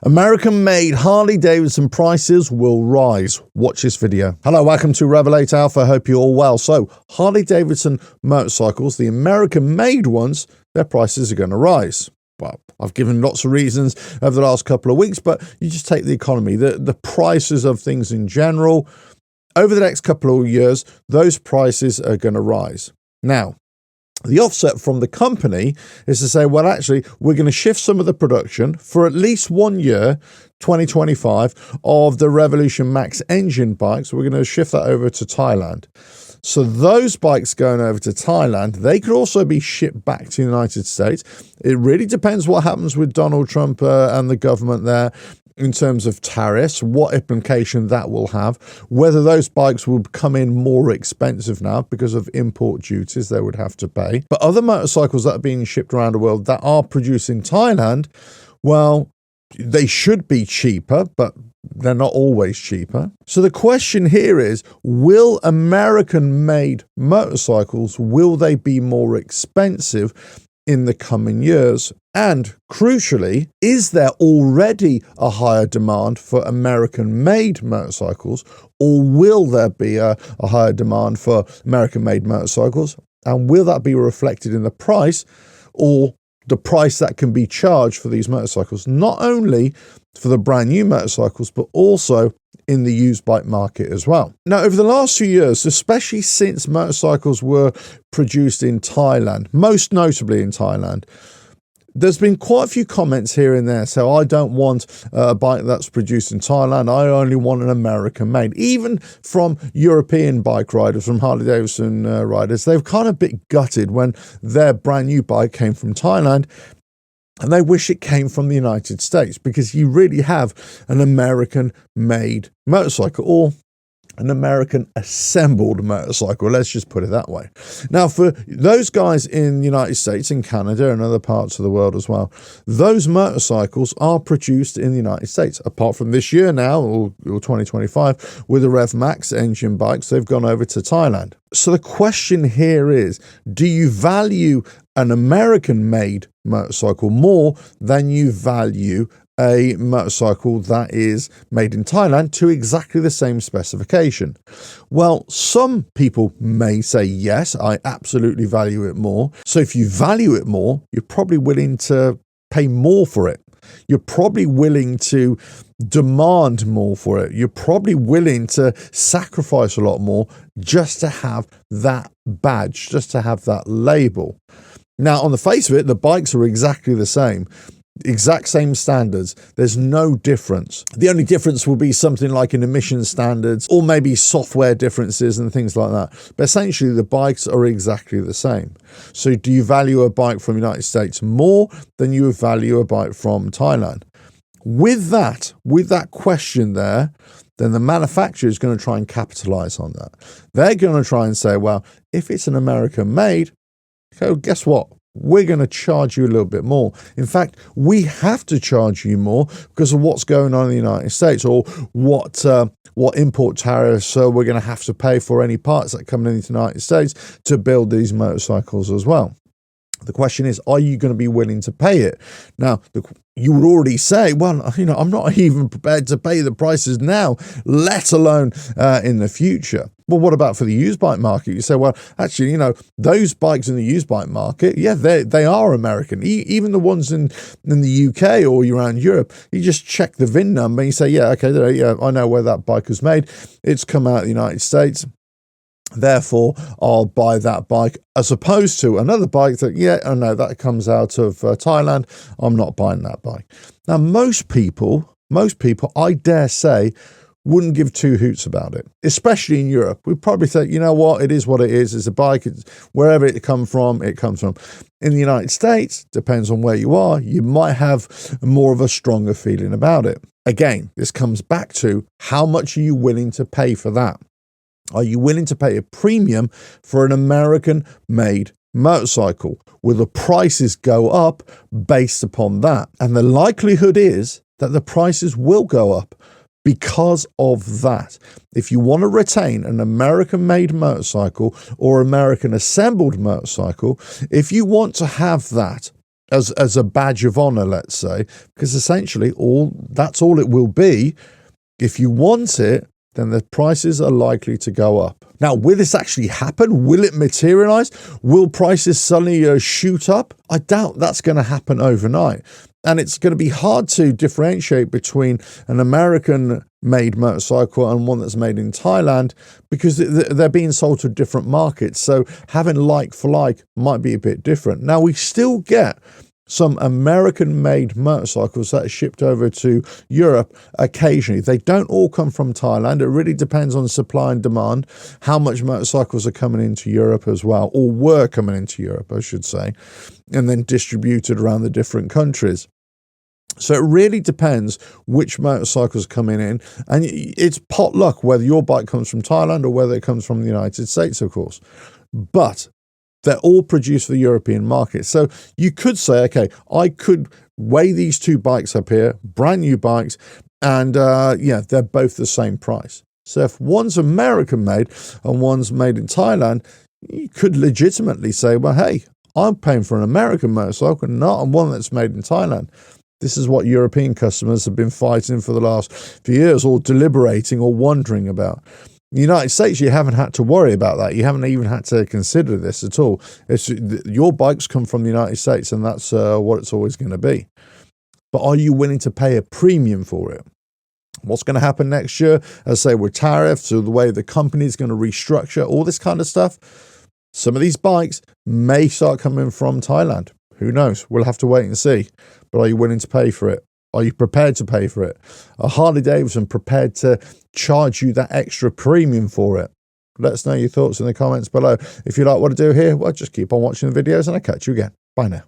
American-made Harley Davidson prices will rise. Watch this video. Hello, welcome to RevelatorAlf. I hope you're all well. So, Harley Davidson motorcycles, the American-made ones, their prices are going to rise. Well, I've given lots of reasons over the last couple of weeks, but you just take the economy, the prices of things in general. Over the next couple of years, those prices are going to rise. Now, the offset from the company is to say, well, actually, we're going to shift some of the production for at least 1 year, 2025, of the Revolution Max engine bikes. We're going to shift that over to Thailand. So those bikes going over to Thailand, they could also be shipped back to the United States. It really depends what happens with Donald Trump and the government there in terms of tariffs, what implication that will have, whether those bikes will come in more expensive now because of import duties they would have to pay. But other motorcycles that are being shipped around the world that are produced in Thailand, well, they should be cheaper, but they're not always cheaper. So the question here is, will American-made motorcycles, will they be more expensive in the coming years? And crucially, is there already a higher demand for American-made motorcycles, or will there be a higher demand for American-made motorcycles? And will that be reflected in the price, or the price that can be charged for these motorcycles, not only for the brand new motorcycles, but also in the used bike market as well? Now, over the last few years, especially since motorcycles were produced in Thailand, most notably in Thailand, there's been quite a few comments here and there. So I don't want a bike that's produced in Thailand. I only want an American made. Even from European bike riders, from Harley Davidson riders, they've kind of a bit gutted when their brand new bike came from Thailand and they wish it came from the United States, because you really have an American made motorcycle, or an American assembled motorcycle, let's just put it that way. Now, for those guys in the United States, in Canada and other parts of the world as well, those motorcycles are produced in the United States. Apart from this year now, or 2025, with the Rev Max engine bikes, they've gone over to Thailand. So the question here is, do you value an American-made motorcycle more than you value a motorcycle that is made in Thailand to exactly the same specification? Well, some people may say, yes, I absolutely value it more. So if you value it more, you're probably willing to pay more for it. You're probably willing to demand more for it. You're probably willing to sacrifice a lot more just to have that badge, just to have that label. Now, on the face of it, the bikes are exactly the same. Exact same standards. There's no difference. The only difference will be something like in emission standards, or maybe software differences and things like that. But essentially, the bikes are exactly the same. So do you value a bike from the United States more than you value a bike from Thailand? With that question there, then the manufacturer is going to try and capitalize on that. They're going to try and say, well, if it's an American made, so guess what? We're going to charge you a little bit more. In fact, we have to charge you more because of what's going on in the United States, or what import tariffs we're going to have to pay for any parts that come into the United States to build these motorcycles as well. The question is, are you going to be willing to pay it? Now, you would already say, well, I'm not even prepared to pay the prices now, let alone in the future. Well, what about for the used bike market? You say, well, actually, those bikes in the used bike market, yeah, they are American. Even the ones in the UK or around Europe, you just check the VIN number and you say, yeah, okay, yeah, I know where that bike was made. It's come out of the United States. Therefore, I'll buy that bike, as opposed to another bike that, yeah, I know that comes out of Thailand. I'm not buying that bike. Now, most people, I dare say, wouldn't give two hoots about it, especially in Europe. We'd probably say, you know what, it is what it is. It's a bike. It's wherever it comes from, it comes from. In the United States, depends on where you are, you might have more of a stronger feeling about it. Again, this comes back to, how much are you willing to pay for that? Are you willing to pay a premium for an American-made motorcycle? Will the prices go up based upon that? And the likelihood is that the prices will go up because of that. If you want to retain an American-made motorcycle or American-assembled motorcycle, if you want to have that as a badge of honor, let's say, because essentially that's all it will be. If you want it, then the prices are likely to go up. Now, will this actually happen? Will it materialize? Will prices suddenly shoot up? I doubt that's going to happen overnight. And it's going to be hard to differentiate between an American-made motorcycle and one that's made in Thailand because they're being sold to different markets. So having like for like might be a bit different. Now, we still get some American-made motorcycles that are shipped over to Europe occasionally. They don't all come from Thailand. It really depends on supply and demand, how much motorcycles are coming into Europe as well, or were coming into Europe, I should say, and then distributed around the different countries. So it really depends which motorcycles are coming in, and it's pot luck whether your bike comes from Thailand or whether it comes from the United States, of course. But they're all produced for the European market. So you could say, okay, I could weigh these two bikes up here, brand new bikes, and they're both the same price. So if one's American made and one's made in Thailand, you could legitimately say, well, hey, I'm paying for an American motorcycle, not one that's made in Thailand. This is what European customers have been fighting for the last few years, or deliberating or wondering about. In the United States, you haven't had to worry about that. You haven't even had to consider this at all. Your bikes come from the United States, and that's what it's always going to be. But are you willing to pay a premium for it? What's going to happen next year, as I say, with tariffs or the way the company is going to restructure, all this kind of stuff? Some of these bikes may start coming from Thailand. Who knows? We'll have to wait and see. But are you willing to pay for it? Are you prepared to pay for it? Are Harley Davidson prepared to charge you that extra premium for it? Let us know your thoughts in the comments below. If you like what I do here, well, just keep on watching the videos and I'll catch you again. Bye now.